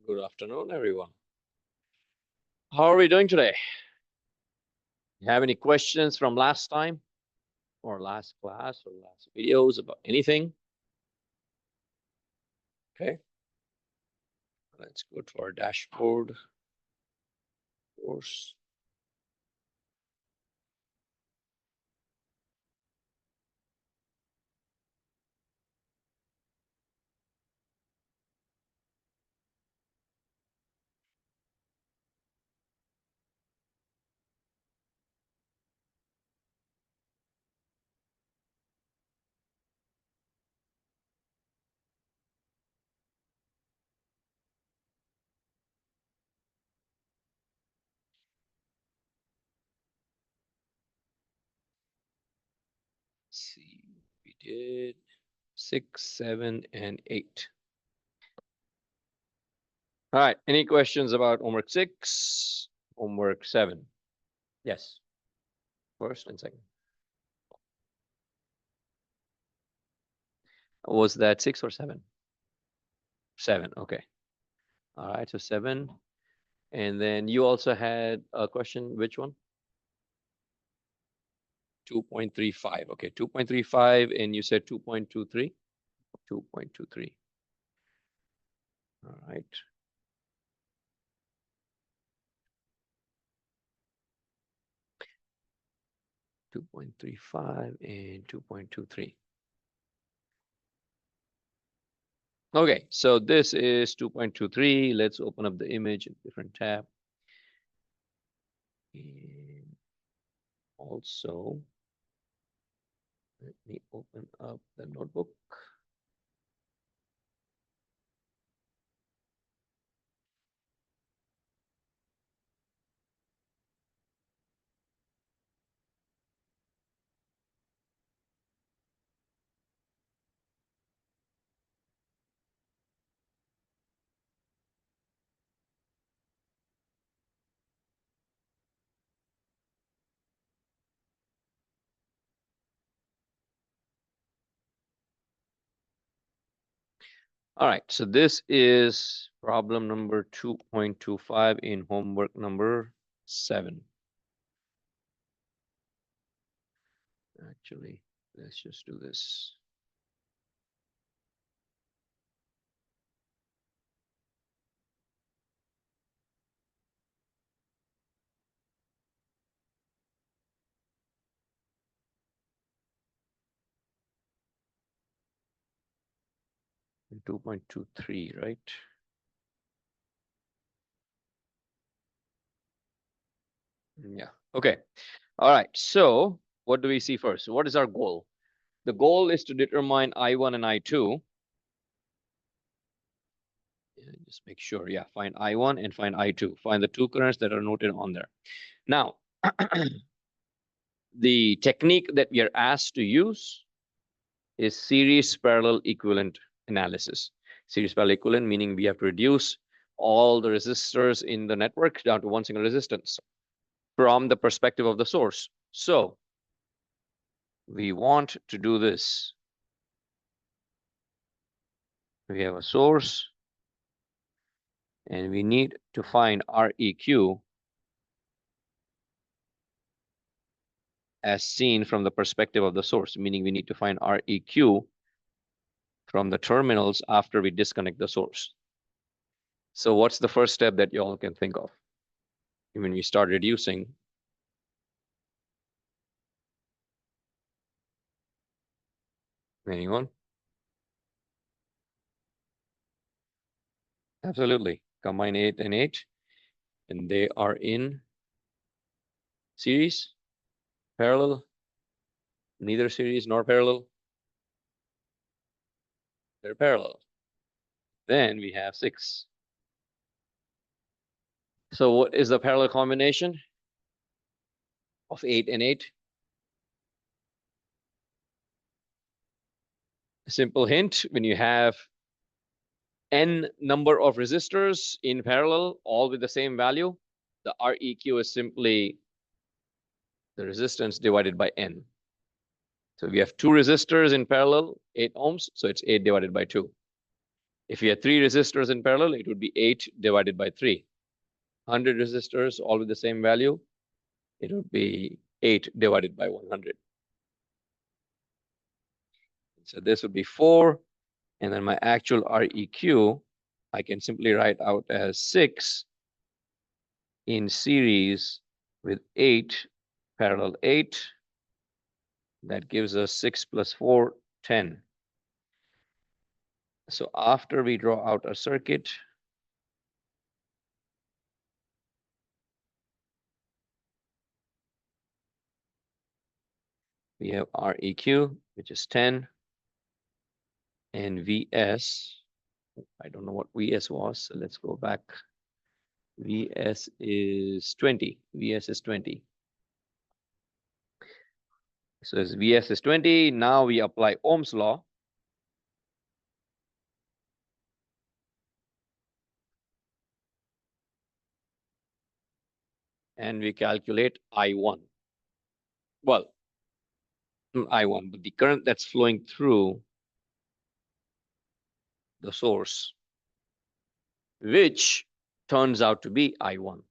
Good afternoon, everyone. How are we doing today? You have any questions from last time or last class or last videos about anything? Okay. Let's go to our dashboard. Of course. Let's see, we did 6, 7, and 8. All right. Any questions about homework 6, homework 7? Yes. First and second. Was that 6 or 7? 7. Okay. All right. So 7. And then you also had a question. Which one? 2.35. Okay. 2.35. And you said 2.23. 2.23. All right. .35 and 2.23. Okay, so this is 2.23. Let's open up the image in a different tab. And also, let me open up the notebook. All right, so this is problem number 2.25 in homework number 7. Actually, let's just do this. In 2.23, right? Yeah, okay. All right, so what do we see first? What is our goal? The goal is to determine I1 and I2. Just make sure, yeah, find I1 and find I2. Find the two currents that are noted on there. Now, the technique that we are asked to use is series parallel equivalent analysis. Series parallel equivalent meaning we have to reduce all the resistors in the network down to one single resistance from the perspective of the source. So we want to do this. We have a source and we need to find REQ as seen from the perspective of the source, meaning we need to find REQ from the terminals after we disconnect the source. So what's the first step that you all can think of when we start reducing? Anyone? Absolutely. Combine 8 and 8, and they are in series, parallel, neither series nor parallel. They're parallel. Then we have 6. So what is the parallel combination of 8 and 8? A simple hint, when you have n number of resistors in parallel, all with the same value, the REQ is simply the resistance divided by n. So we have 2 resistors in parallel, 8 ohms, so it's 8 divided by 2. If you had 3 resistors in parallel, it would be 8 divided by 3. 100 resistors, all with the same value, it would be 8 divided by 100. So this would be 4. And then my actual REQ, I can simply write out as 6 in series with 8, parallel 8. That gives us 6 plus 4, 10. So after we draw out a circuit, we have REQ, which is 10, and VS. I don't know what VS was, so let's go back. VS is 20. VS is 20. So as VS is 20, now we apply Ohm's law. And we calculate I1. Well, I1, but the current that's flowing through the source, which turns out to be I1.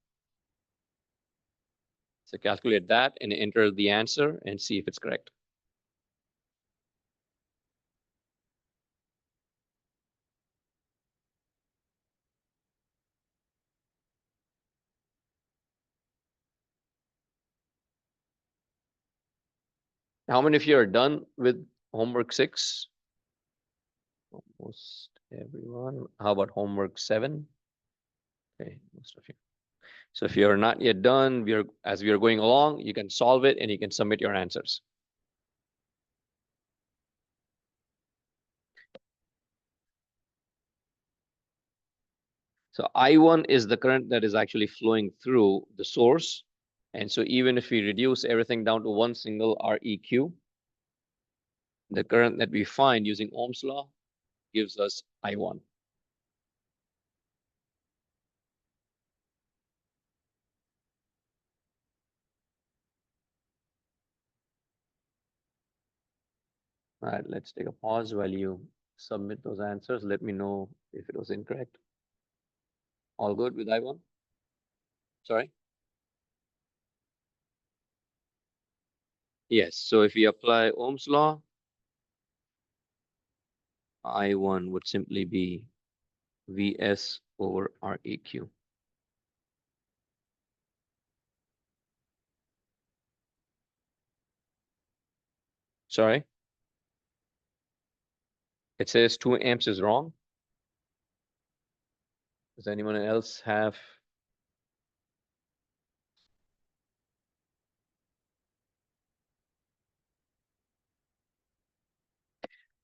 So calculate that and enter the answer and see if it's correct. How many of you are done with homework 6? Almost everyone. How about homework 7? Okay, most of you. So if you're not yet done, as we are going along, you can solve it and you can submit your answers. So I1 is the current that is actually flowing through the source. And so even if we reduce everything down to one single REQ, the current that we find using Ohm's law gives us I1. All right, let's take a pause while you submit those answers. Let me know if it was incorrect. All good with I1? Sorry? Yes, so if we apply Ohm's law, I1 would simply be VS over REQ. Sorry? It says 2 amps is wrong. Does anyone else have?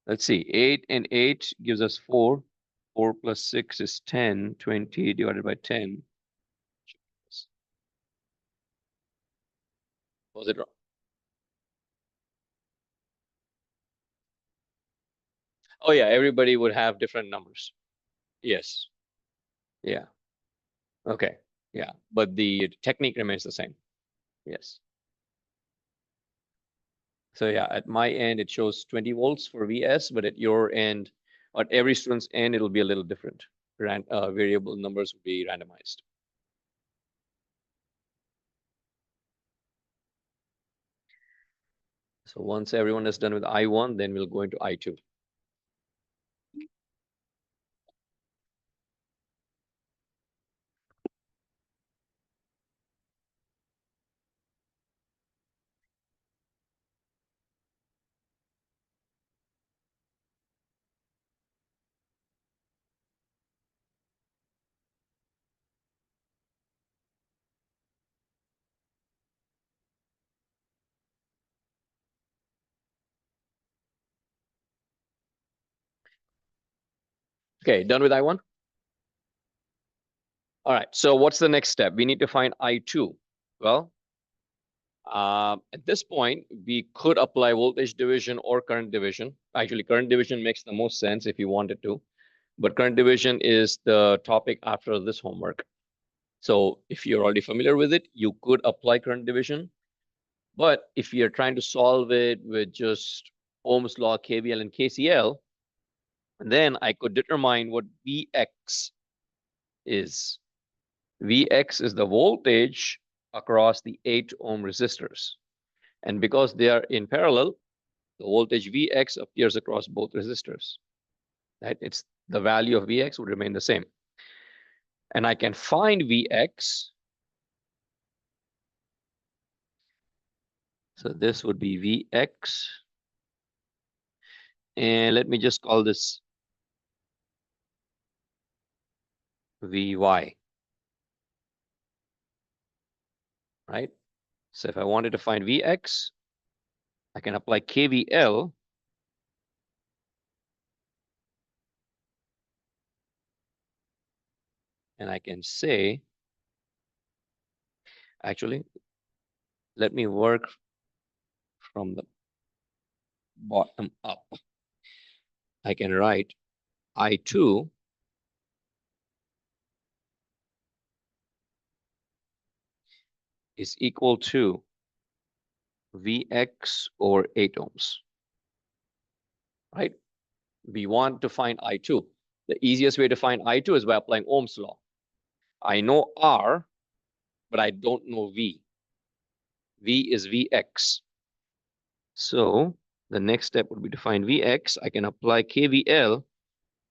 Let's see, 8 and 8 gives us 4. 4 plus 6 is 10. 20 divided by 10. Was it wrong? Oh yeah, everybody would have different numbers. Yes. Yeah. Okay. Yeah. But the technique remains the same. Yes. So yeah, at my end, it shows 20 volts for VS, but at your end, at every student's end, it'll be a little different. Variable numbers will be randomized. So once everyone is done with I1, then we'll go into I2. Okay, done with I1? All right, so what's the next step? We need to find I2. Well, at this point, we could apply voltage division or current division. Actually, current division makes the most sense if you wanted to, but current division is the topic after this homework. So if you're already familiar with it, you could apply current division. But if you're trying to solve it with just Ohm's law, KVL, and KCL, And then I could determine what Vx is. Vx is the voltage across the 8 ohm resistors. And because they are in parallel, the voltage Vx appears across both resistors. Right? It's the value of Vx would remain the same. And I can find Vx. So this would be Vx. And let me just call this Vy. Right? So if I wanted to find Vx, I can apply KVL. And I can say, actually, let me work from the bottom up. I can write I2 is equal to Vx over 8 ohms, right? We want to find I2. The easiest way to find I2 is by applying Ohm's law. I know R, but I don't know V. V is Vx. So the next step would be to find Vx. I can apply KVL,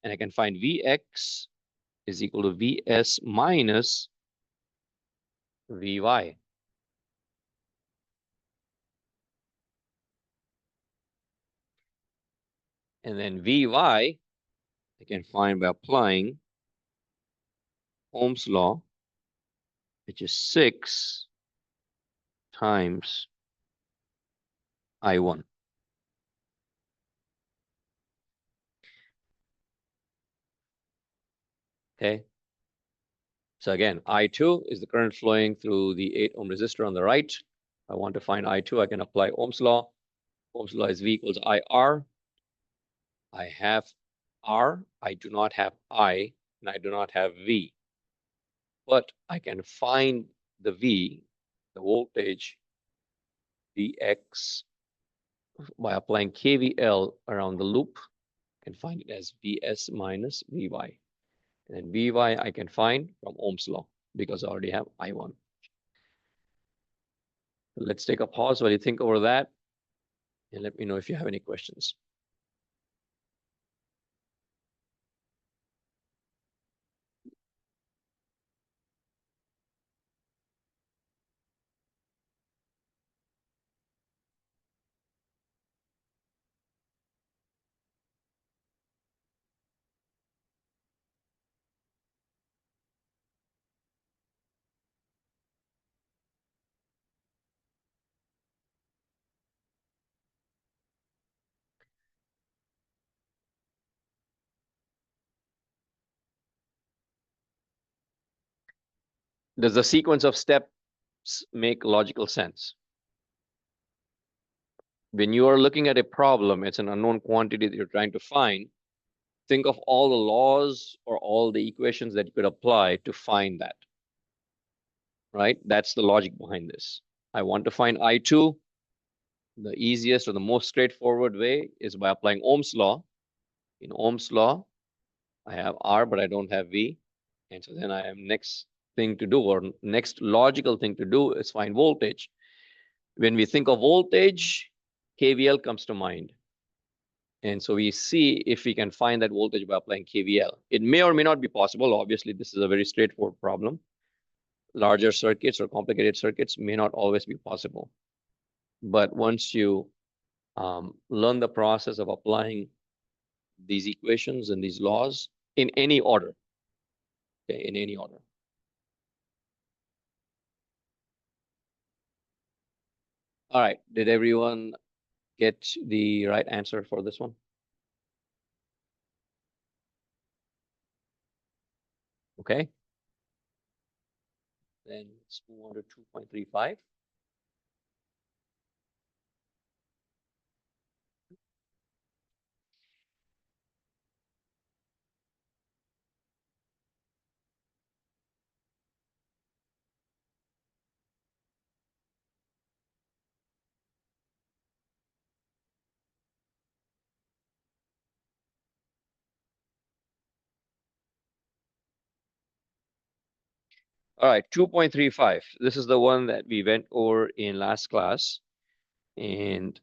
and I can find Vx is equal to Vs minus Vy. And then Vy, I can find by applying Ohm's law, which is 6 times I1. Okay. So again, I2 is the current flowing through the 8 ohm resistor on the right. I want to find I2, I can apply Ohm's law. Ohm's law is V equals IR. I have R, I do not have I, and I do not have V. But I can find the V, the voltage Vx, by applying KVL around the loop. I can find it as Vs minus Vy. And then Vy I can find from Ohm's law because I already have I1. Let's take a pause while you think over that and let me know if you have any questions. Does the sequence of steps make logical sense? When you are looking at a problem, it's an unknown quantity that you're trying to find. Think of all the laws or all the equations that you could apply to find that, right? That's the logic behind this. I want to find I2. The easiest or the most straightforward way is by applying Ohm's law. In Ohm's law, I have R, but I don't have V. And so then I am next thing to do, or next logical thing to do, is find voltage. When we think of voltage, KVL comes to mind. And so we see if we can find that voltage by applying KVL. It may or may not be possible. Obviously, this is a very straightforward problem. Larger circuits or complicated circuits may not always be possible. But once you learn the process of applying these equations and these laws in any order, okay, in any order. All right, did everyone get the right answer for this one? Okay. Then let's move on to 2.35. All right, 2.35. This is the one that we went over in last class. And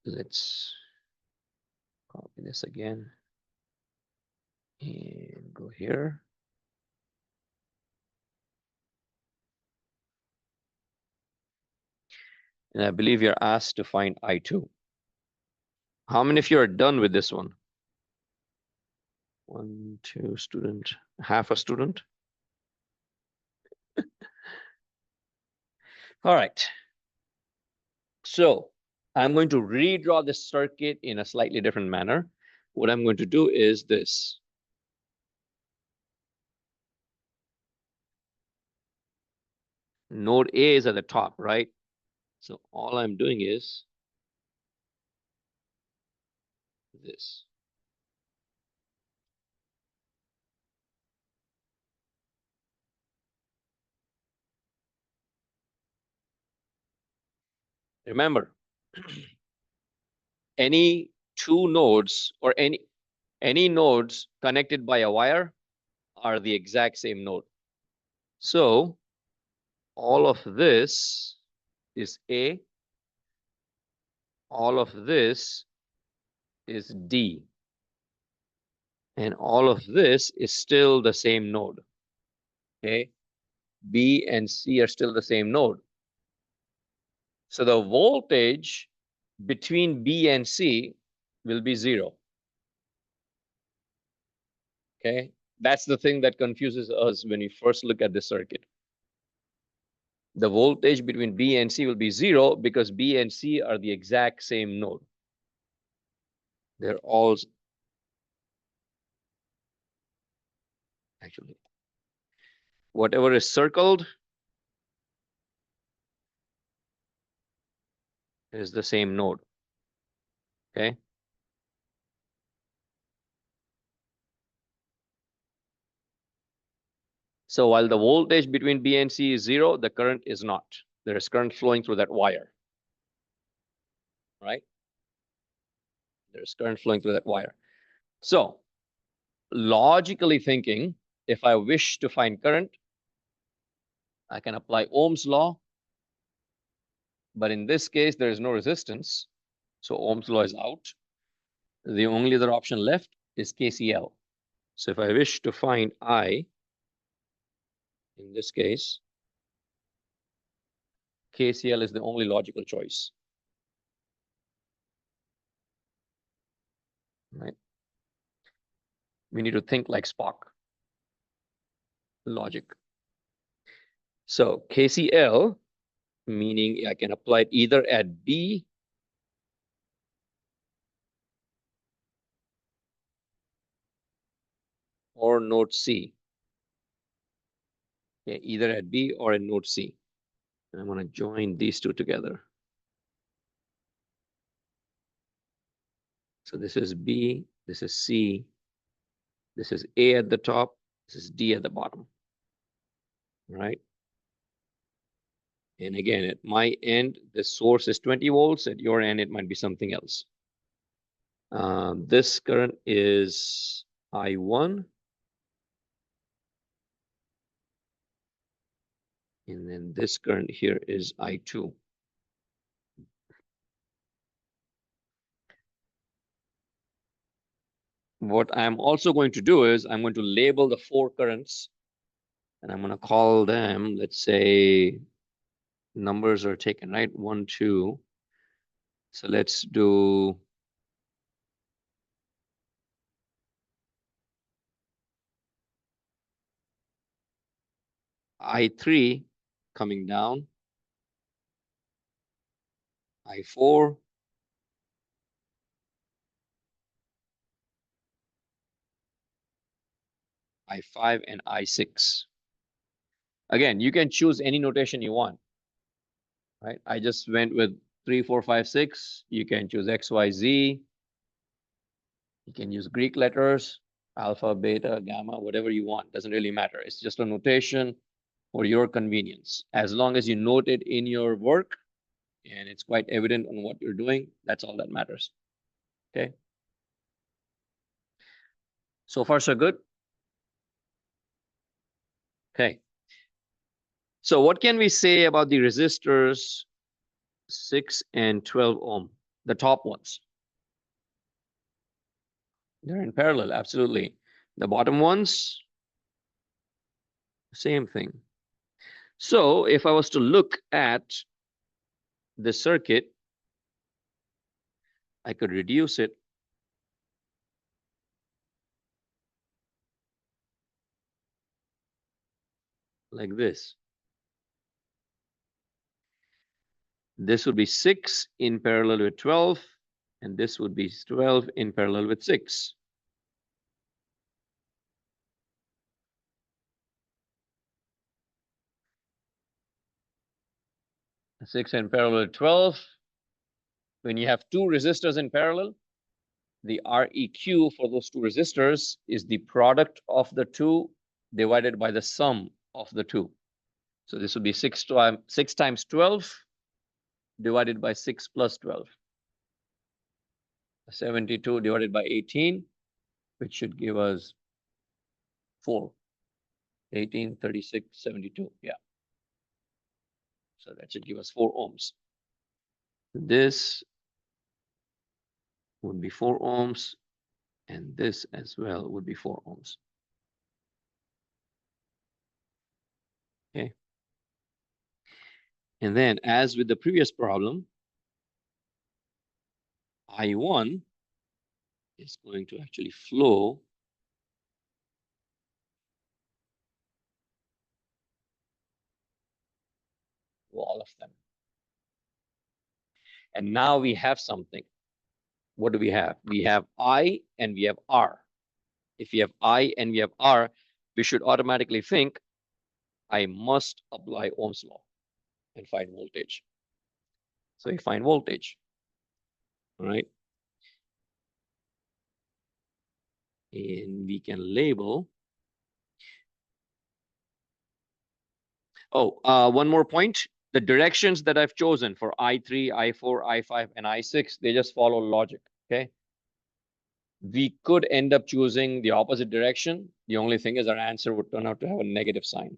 let's copy this again and go here. And I believe you're asked to find I2. How many of you are done with this one? 1, 2 student, half a student. All right. So I'm going to redraw this circuit in a slightly different manner. What I'm going to do is this. Node A is at the top, right? So all I'm doing is this. Remember, any two nodes or any nodes connected by a wire are the exact same node. So all of this is A. All of this is D. And all of this is still the same node. Okay. B and C are still the same node. So the voltage between B and C will be 0. Okay. That's the thing that confuses us when we first look at the circuit. The voltage between B and C will be 0 because B and C are the exact same node. They're all actually, whatever is circled is the same node. Okay. So while the voltage between B and C is 0, the current is not. There is current flowing through that wire. Right? There's current flowing through that wire. So logically thinking, if I wish to find current, I can apply Ohm's law. But in this case, there is no resistance. So Ohm's law is out. The only other option left is KCL. So if I wish to find I, in this case, KCL is the only logical choice. Right? We need to think like Spock. Logic. So KCL, meaning I can apply it either at B or node C. Okay, either at B or at node C. And I'm going to join these two together. So this is B, this is C, this is A at the top, this is D at the bottom. Right? And again, at my end, the source is 20 volts. At your end, it might be something else. This current is I1. And then this current here is I2. What I'm also going to do is I'm going to label the 4 currents. And I'm going to call them, let's say, numbers are taken, right? 1, 2. So let's do I3 coming down, I4, I5, and I6. Again, you can choose any notation you want, right? I just went with 3, 4, 5, 6. You can choose X, Y, Z. You can use Greek letters, alpha, beta, gamma, whatever you want. Doesn't really matter. It's just a notation for your convenience. As long as you note it in your work and it's quite evident on what you're doing, that's all that matters. Okay. So far, so good. Okay. So what can we say about the resistors 6 and 12 ohm, the top ones? They're in parallel, absolutely. The bottom ones, same thing. So if I was to look at the circuit, I could reduce it like this. This would be 6 in parallel with 12, and this would be 12 in parallel with 6. Six in parallel with 12. When you have two resistors in parallel, the Req for those two resistors is the product of the two divided by the sum of the two. So this would be 6 times 12 divided by 6 plus 12. 72 divided by 18, which should give us 4. 18, 36, 72. Yeah. So that should give us 4 ohms. This would be 4 ohms, and this as well would be 4 ohms. Okay. And then, as with the previous problem, I1 is going to actually flow to all of them. And now we have something. What do we have? We have I and we have R. If we have I and we have R, we should automatically think I must apply Ohm's law and find voltage. So we find voltage. All right. And we can label. Oh, one more point. The directions that I've chosen for I3, I4, I5, and I6, they just follow logic. Okay. We could end up choosing the opposite direction. The only thing is our answer would turn out to have a negative sign,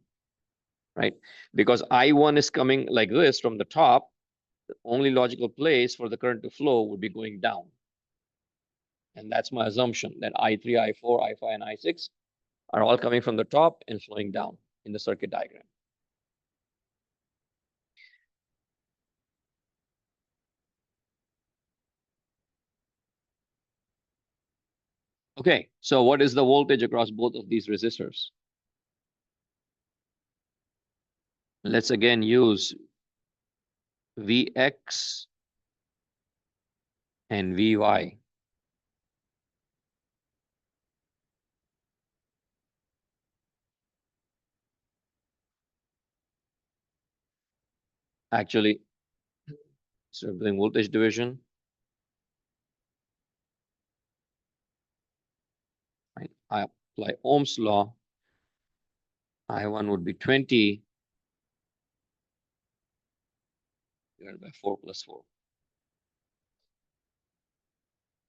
right? Because I1 is coming like this from the top. The only logical place for the current to flow would be going down. And that's my assumption that I3, I4, I5, and I6 are all coming from the top and flowing down in the circuit diagram. Okay, so what is the voltage across both of these resistors? Let's again use Vx and Vy. Actually, so doing voltage division, right? I apply Ohm's law. I1 would be 20 divided by 4 plus 4,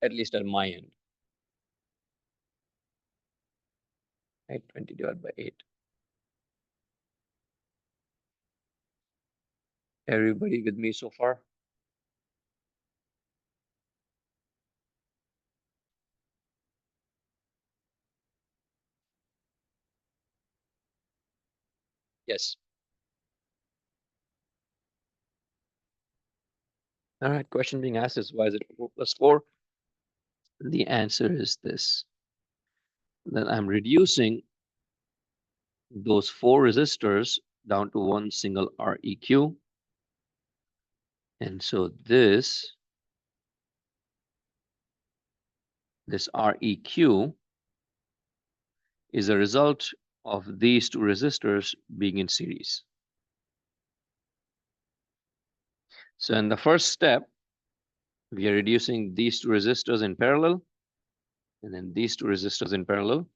at least at my end, right? 20 divided by 8. Everybody with me so far? Yes. All right, question being asked is, why is it 4 plus 4? The answer is this, that I'm reducing those 4 resistors down to one single Req. And so this Req is a result of these 2 resistors being in series. So in the first step, we are reducing these 2 resistors in parallel, and then these 2 resistors in parallel.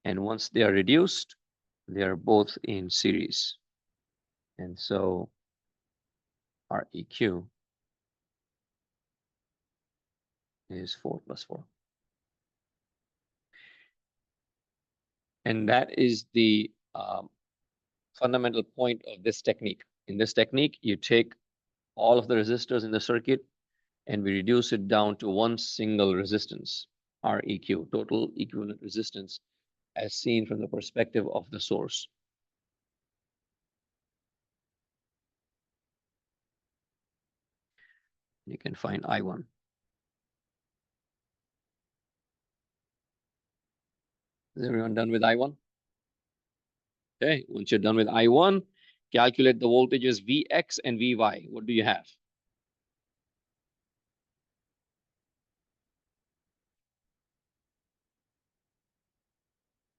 And once they are reduced, they are both in series. And so Req is 4 plus 4. And that is the fundamental point of this technique. In this technique, you take all of the resistors in the circuit and we reduce it down to one single resistance, REQ, total equivalent resistance, as seen from the perspective of the source. You can find I1. Is everyone done with I1? Okay, once you're done with I1, calculate the voltages Vx and Vy. What do you have?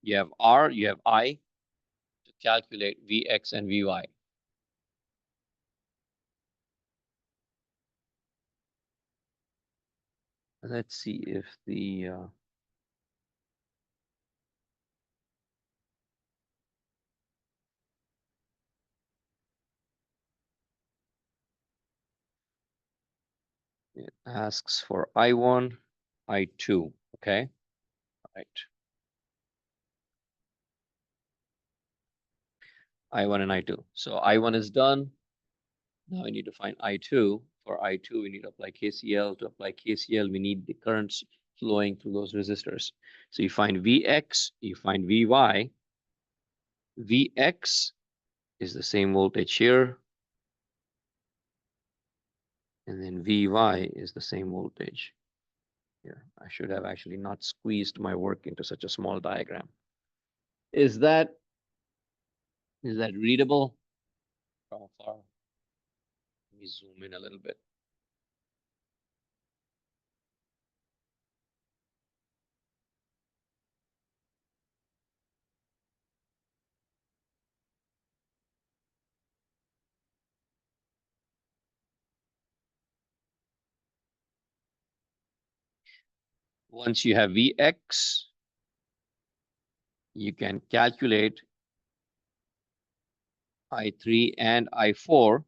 You have R, you have I to calculate Vx and Vy. Let's see if the it asks for I1, I2, okay? Right. I1 and I2. So I1 is done. Now we need to find I2. For I2, we need to apply KCL. To apply KCL, we need the currents flowing through those resistors. So you find Vx, you find Vy. Vx is the same voltage here. And then Vy is the same voltage here. I should have actually not squeezed my work into such a small diagram. Is that readable from afar? Let me zoom in a little bit. Once you have Vx, you can calculate I3 and I4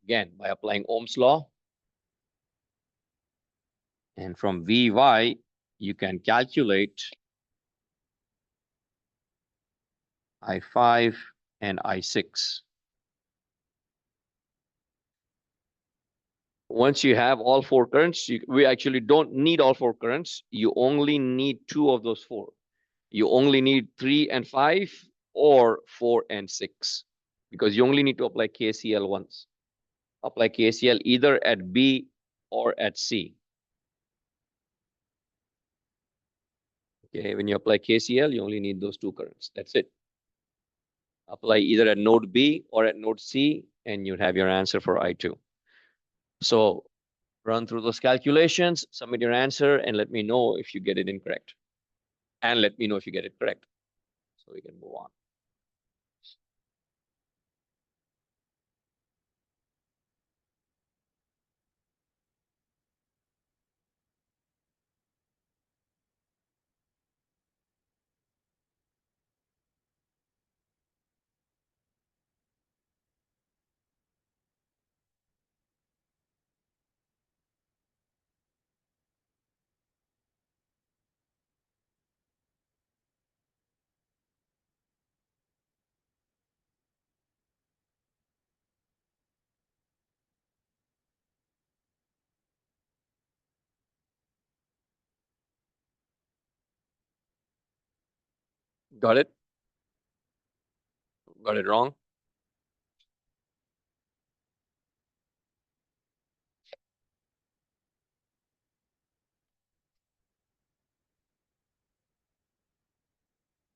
again by applying Ohm's law. And from Vy, you can calculate I5 and I6. Once you have all four currents, we actually don't need all four currents. You only need two of those four. You only need 3 and 5 or 4 and 6 because you only need to apply KCL once. Apply KCL either at B or at C. Okay, when you apply KCL, you only need those two currents. That's it. Apply either at node B or at node C, and you'd have your answer for I2. So run through those calculations, submit your answer, and let me know if you get it incorrect. And let me know if you get it correct. So we can move on. Got it? Got it wrong?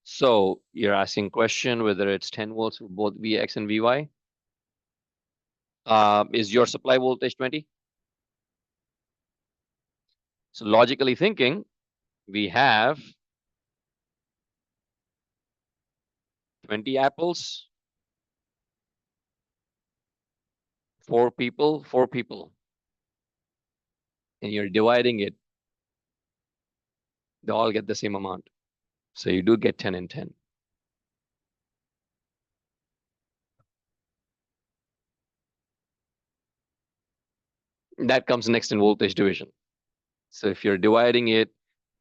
So you're asking question whether it's 10 volts for both Vx and Vy. Is your supply voltage 20? So logically thinking, we have 20 apples, 4 people, and you're dividing it. They all get the same amount. So you do get 10 and 10. That comes next in voltage division. So if you're dividing it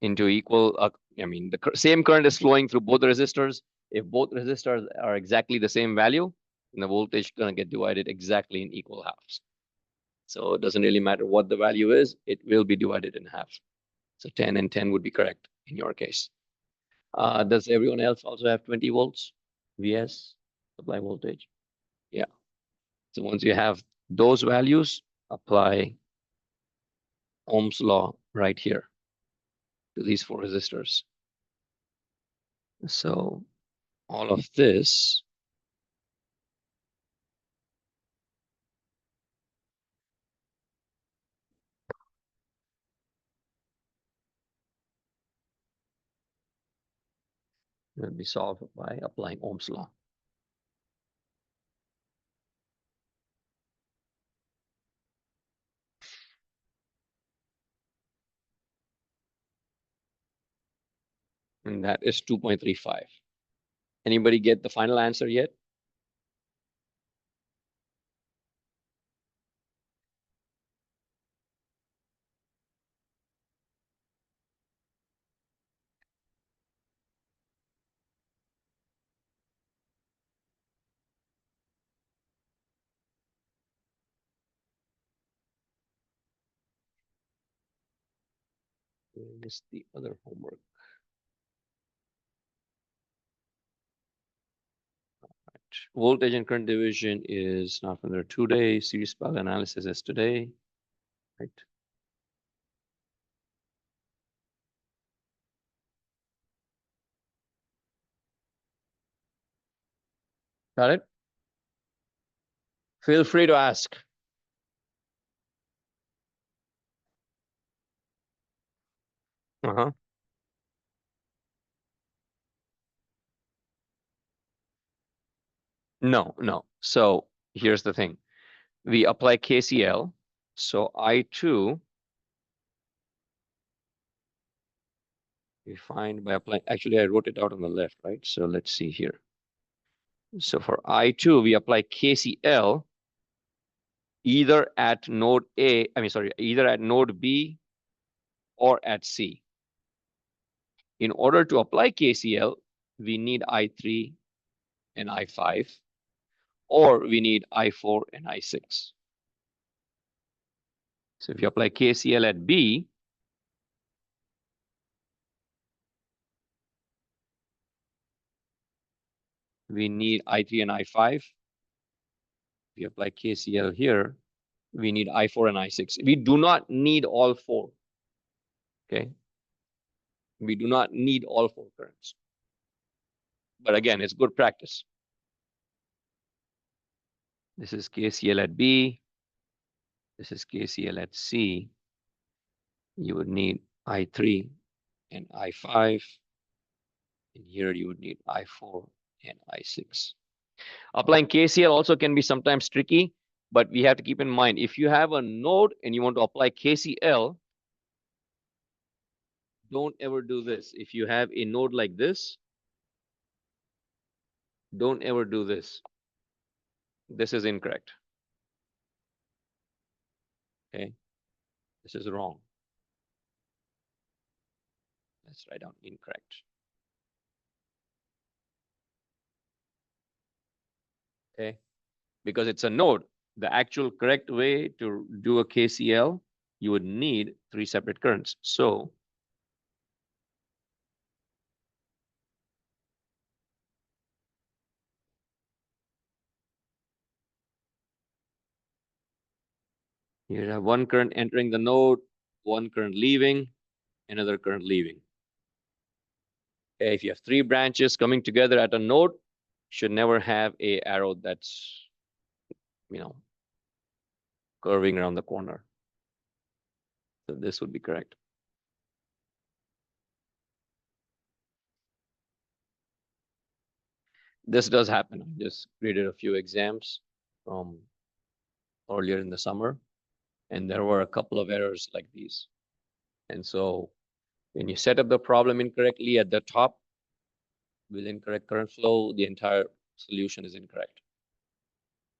into equal I mean, the same current is flowing through both the resistors. If both resistors are exactly the same value, then the voltage is going to get divided exactly in equal halves. So it doesn't really matter what the value is, it will be divided in half. So 10 and 10 would be correct in your case. Does everyone else also have 20 volts VS supply voltage? Yeah. So once you have those values, apply Ohm's law right here to these four resistors. So all of this will be solved by applying Ohm's law. And that is 2.35. Anybody get the final answer yet? Where is the other homework? Voltage and current division is not from there today. Series parallel analysis is today, right? Got it? Feel free to ask. Uh-huh. No, no. So here's the thing. We apply KCL. So I2, we find by applying, actually I wrote it out on the left, right? So let's see here. So for I2, we apply KCL either at node A, either at node B or at C. In order to apply KCL, we need I3 and I5, or we need I4 and I6. So if you apply KCL at B, we need I3 and I5. If you apply KCL here, we need I4 and I6. We do not need all four. Okay. We do not need all four currents. But again, it's good practice. This is KCL at B. This is KCL at C. You would need I3 and I5. And here you would need I4 and I6. Applying KCL also can be sometimes tricky, but we have to keep in mind, if you have a node and you want to apply KCL, don't ever do this. If you have a node like this, don't ever do this. This is incorrect. Okay, this is wrong. Let's write down incorrect. Okay, because it's a node. The actual correct way to do a KCL, you would need three separate currents. So you have one current entering the node, one current leaving, another current leaving. Okay, if you have three branches coming together at a node, should never have a arrow that's, curving around the corner. So this would be correct. This does happen. I just graded a few exams from earlier in the summer, and there were a couple of errors like these. And so when you set up the problem incorrectly at the top with incorrect current flow, the entire solution is incorrect.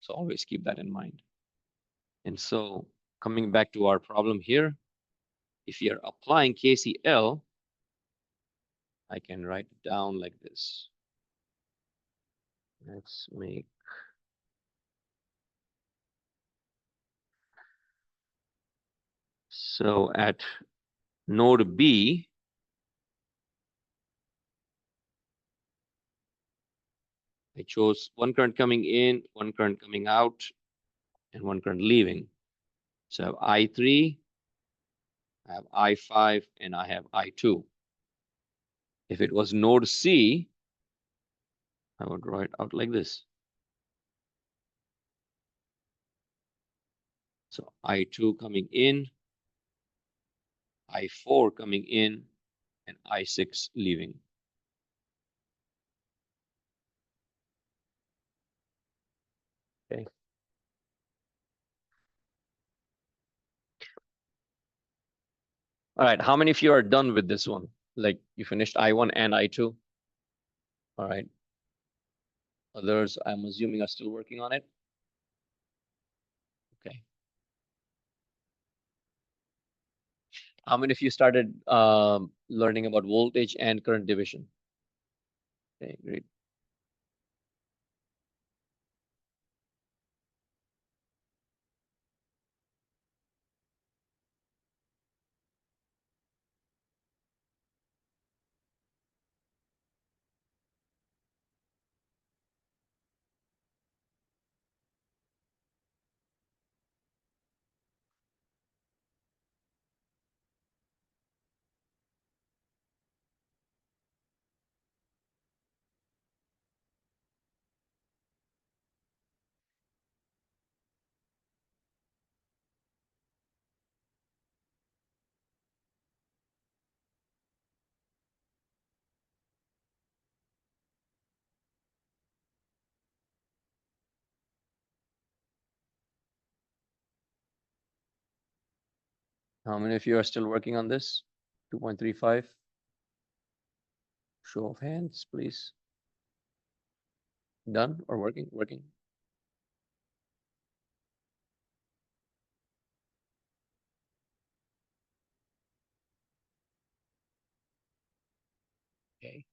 So always keep that in mind. And so coming back to our problem here, if you're applying KCL, I can write it down like this. Let's make so at node B, I chose one current coming in, one current coming out, and one current leaving. So I have I3, I have I5, and I have I2. If it was node C, I would write out like this. So I2 coming in, I4 coming in, and I6 leaving. Okay. All right. How many of you are done with this one? Like you finished I1 and I2? All right. Others, I'm assuming, are still working on it. Okay. How many of you started learning about voltage and current division? Okay, great. How many of you are still working on this? 2.35. Show of hands, please. Done or working? Working. Okay.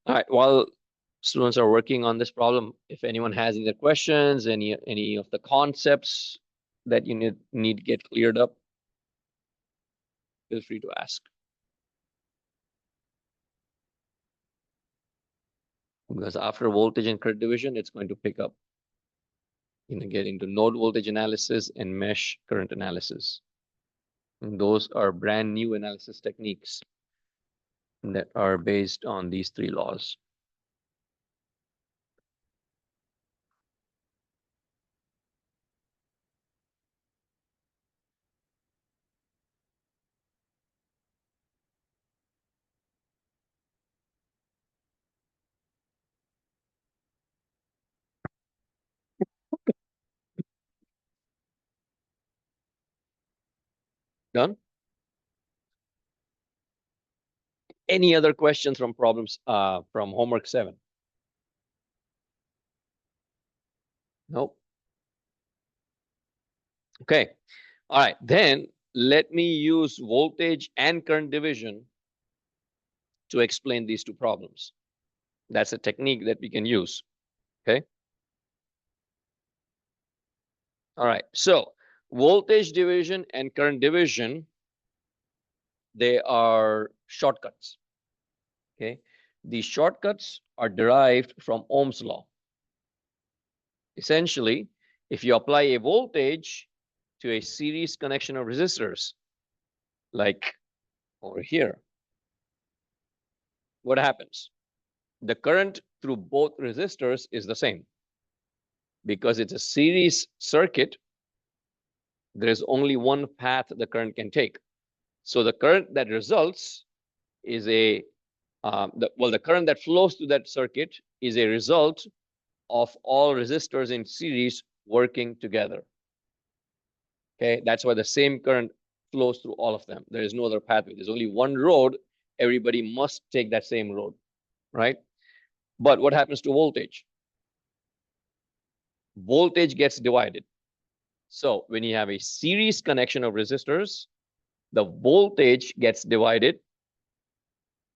All right. While students are working on this problem, if anyone has any questions, any of the concepts that you need to get cleared up, feel free to ask. Because after voltage and current division, it's going to pick up, get into node voltage analysis and mesh current analysis. And those are brand new analysis techniques that are based on these three laws. Done? Any other questions from problems from homework 7? Nope. Okay. All right. Then let me use voltage and current division to explain these two problems. That's a technique that we can use. Okay. All right. So voltage division and current division, they are shortcuts. Okay. These shortcuts are derived from Ohm's law. Essentially, if you apply a voltage to a series connection of resistors, like over here, what happens? The current through both resistors is the same. Because it's a series circuit, there is only one path the current can take. So the current that results is the current that flows through that circuit is a result of all resistors in series working together. Okay, that's why the same current flows through all of them. There is no other pathway. There's only one road. Everybody must take that same road, right? But what happens to voltage? voltage gets divided. So when you have a series connection of resistors, the voltage gets divided,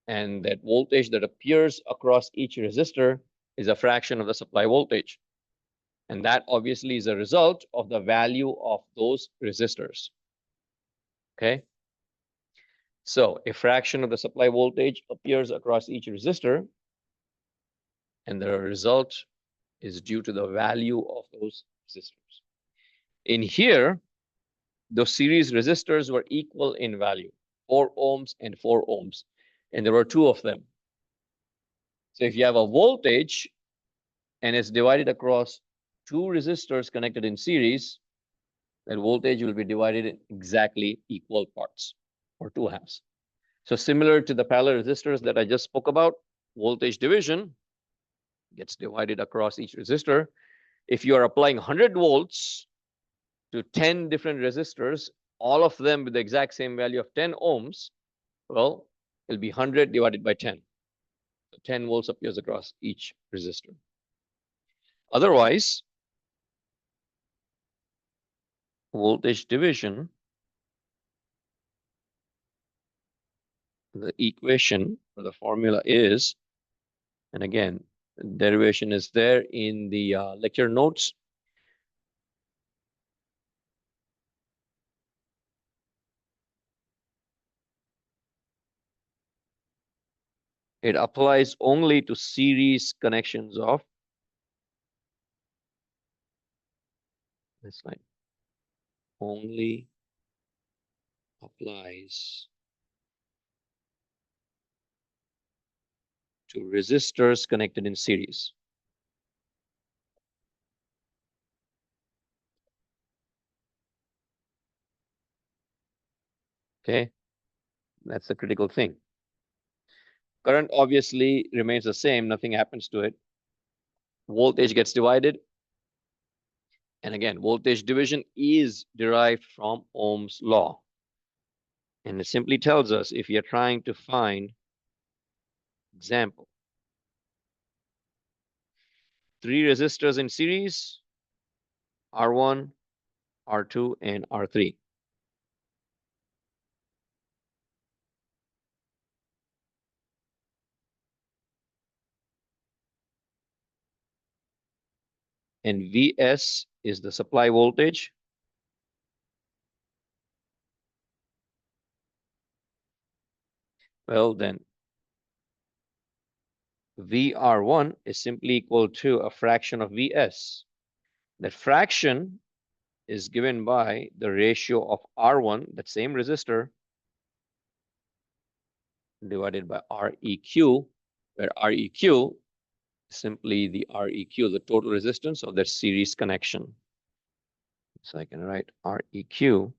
and that voltage that appears across each resistor is a fraction of the supply voltage. And that obviously is a result of the value of those resistors. Okay. So a fraction of the supply voltage appears across each resistor, and the result is due to the value of those resistors. In here, the series resistors were equal in value, 4 ohms and 4 ohms, and there were 2 of them. So if you have a voltage and it's divided across 2 resistors connected in series, that voltage will be divided in exactly equal parts, or 2 halves. So similar to the parallel resistors that I just spoke about, voltage division gets divided across each resistor. If you are applying 100 volts to 10 different resistors, all of them with the exact same value of 10 ohms, well, it'll be 100 divided by 10. So 10 volts appears across each resistor. Otherwise, voltage division, the equation or the formula is, and again, derivation is there in the lecture notes. It applies only to series connections of this line. Only applies to resistors connected in series. Okay, that's the critical thing. Current obviously remains the same, nothing happens to it. Voltage gets divided. And again, voltage division is derived from Ohm's law. And it simply tells us if you're trying to find, example, 3 resistors in series, R1, R2, and R3. And Vs is the supply voltage. Well, then VR1 is simply equal to a fraction of Vs. That fraction is given by the ratio of R1, that same resistor, divided by Req, where Req is simply the Req, the total resistance of that series connection. So I can write Req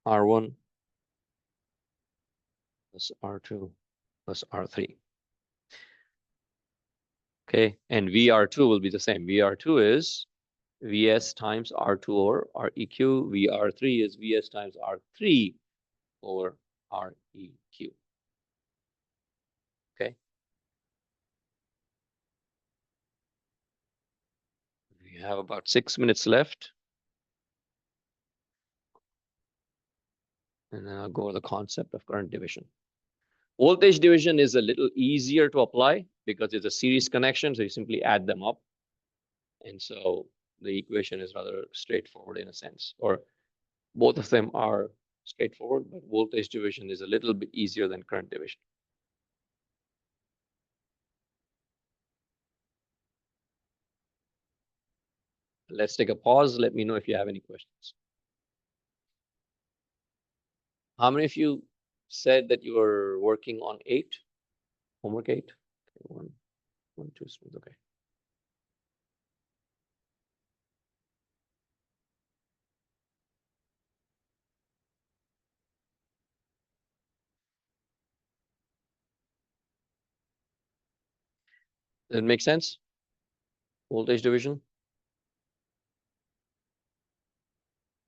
R1 plus R2 plus R3. Okay, and VR2 will be the same. VR2 is Vs times R2 over Req. VR3 is Vs times R3 over Req. Okay. We have about 6 minutes left. And then I'll go over the concept of current division. Voltage division is a little easier to apply because it's a series connection, so you simply add them up. And so the equation is rather straightforward in a sense, or both of them are straightforward, but voltage division is a little bit easier than current division. Let's take a pause. Let me know if you have any questions. How many of you said that you were working on 8? Homework 8? Okay, 1, 2, smooth. Okay. Does it make sense? Voltage division?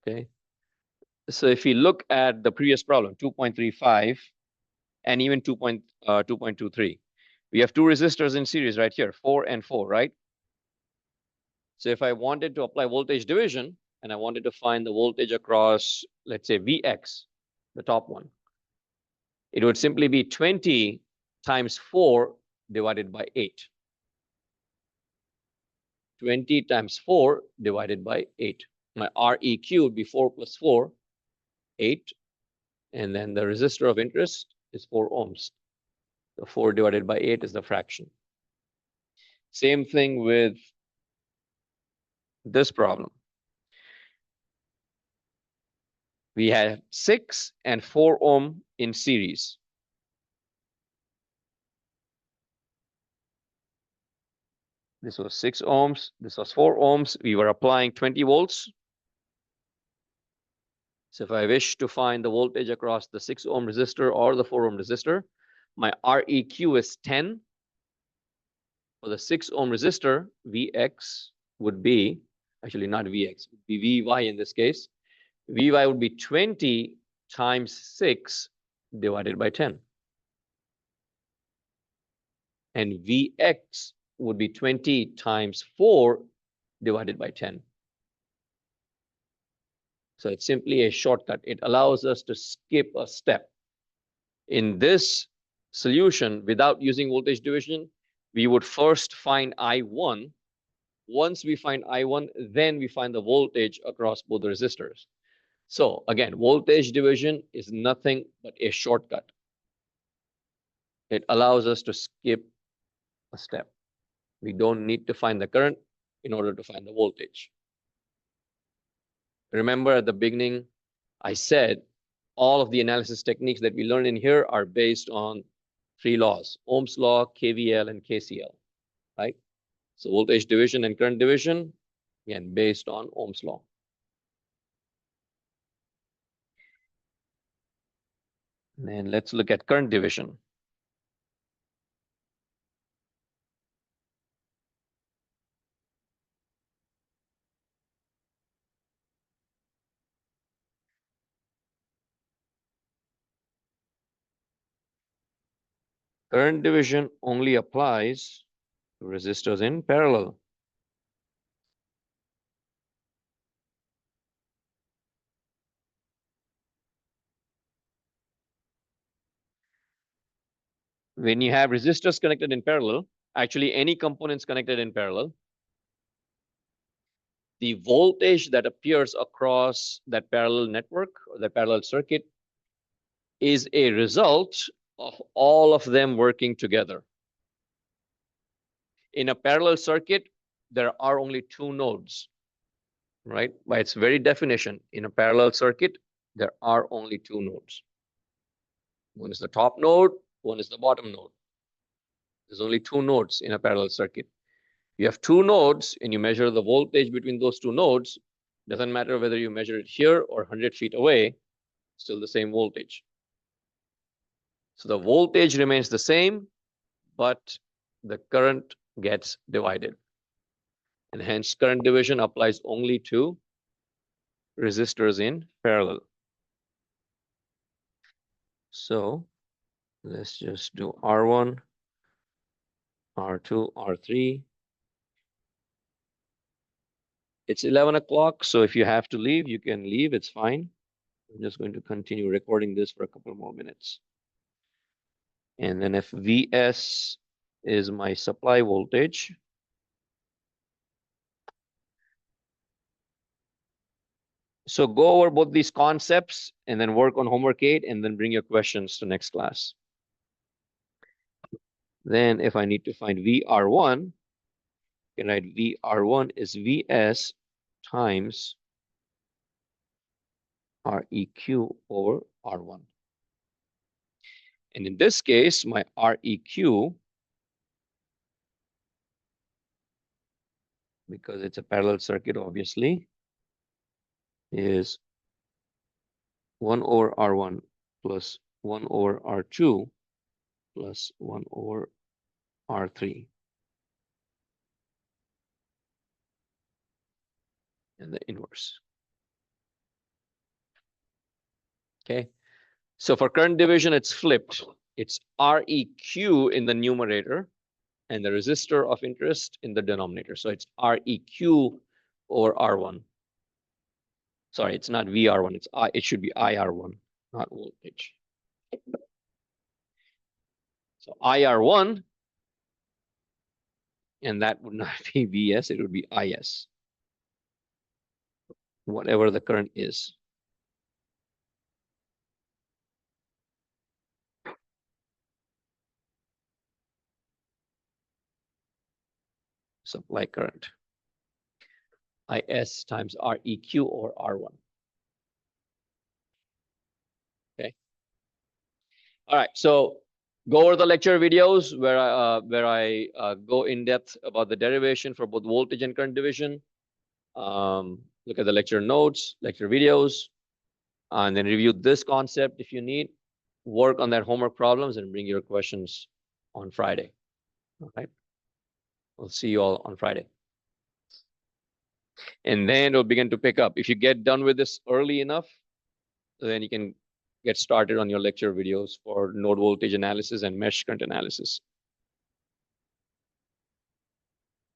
Okay. So if you look at the previous problem, 2.35, and even 2.23. We have two resistors in series right here, 4 and 4, right? So if I wanted to apply voltage division and I wanted to find the voltage across, let's say Vx, the top one, it would simply be 20 times 4 divided by 8. 20 times 4 divided by 8. My Req would be 4 plus 4, 8. And then the resistor of interest is 4 ohms. So 4 divided by 8 is the fraction. Same thing with this problem. We have 6 and 4 ohm in series. This was 6 ohms. This was 4 ohms. We were applying 20 volts. So if I wish to find the voltage across the 6 ohm resistor or the 4 ohm resistor, my Req is 10. For the 6 ohm resistor, Vx would be, actually not Vx, would be Vy in this case. Vy would be 20 times 6 divided by 10. And Vx would be 20 times 4 divided by 10. So it's simply a shortcut. It allows us to skip a step. In this solution, without using voltage division, we would first find I1. Once we find I1, then we find the voltage across both the resistors. So again, voltage division is nothing but a shortcut. It allows us to skip a step. We don't need to find the current in order to find the voltage. Remember at the beginning, I said all of the analysis techniques that we learn in here are based on 3 laws: Ohm's law, KVL, and KCL, right? So voltage division and current division, again, based on Ohm's law. And then let's look at current division. Current division only applies to resistors in parallel. When you have resistors connected in parallel, actually any components connected in parallel, the voltage that appears across that parallel network or the parallel circuit is a result of all of them working together. In a parallel circuit, there are only 2 nodes, right? By its very definition, in a parallel circuit, there are only 2 nodes. One is the top node, one is the bottom node. There's only 2 nodes in a parallel circuit. You have 2 nodes and you measure the voltage between those 2 nodes. Doesn't matter whether you measure it here or 100 feet away, still the same voltage. So the voltage remains the same, but the current gets divided. And hence current division applies only to resistors in parallel. So let's just do R1, R2, R3. It's 11 o'clock, so if you have to leave, you can leave, it's fine. I'm just going to continue recording this for a couple more minutes. And then if Vs is my supply voltage, so go over both these concepts and then work on homework 8 and then bring your questions to next class. Then if I need to find VR1, I can write VR1 is Vs times Req over R1. And in this case, my Req, because it's a parallel circuit, obviously, is 1 over R1 plus 1 over R2 plus 1 over R3. And the inverse. Okay. So for current division, it's flipped. It's Req in the numerator and the resistor of interest in the denominator. So it's Req or R1. Sorry, it's not VR1. It should be IR1, not voltage. So IR1, and that would not be VS, it would be IS, whatever the current is. Supply current. IS times Req or R1. Okay. All right. So go over the lecture videos where I go in depth about the derivation for both voltage and current division. Look at the lecture notes, lecture videos, and then review this concept if you need. Work on that homework problems and bring your questions on Friday. All right. We'll see you all on Friday. And then it'll begin to pick up. If you get done with this early enough, then you can get started on your lecture videos for node voltage analysis and mesh current analysis.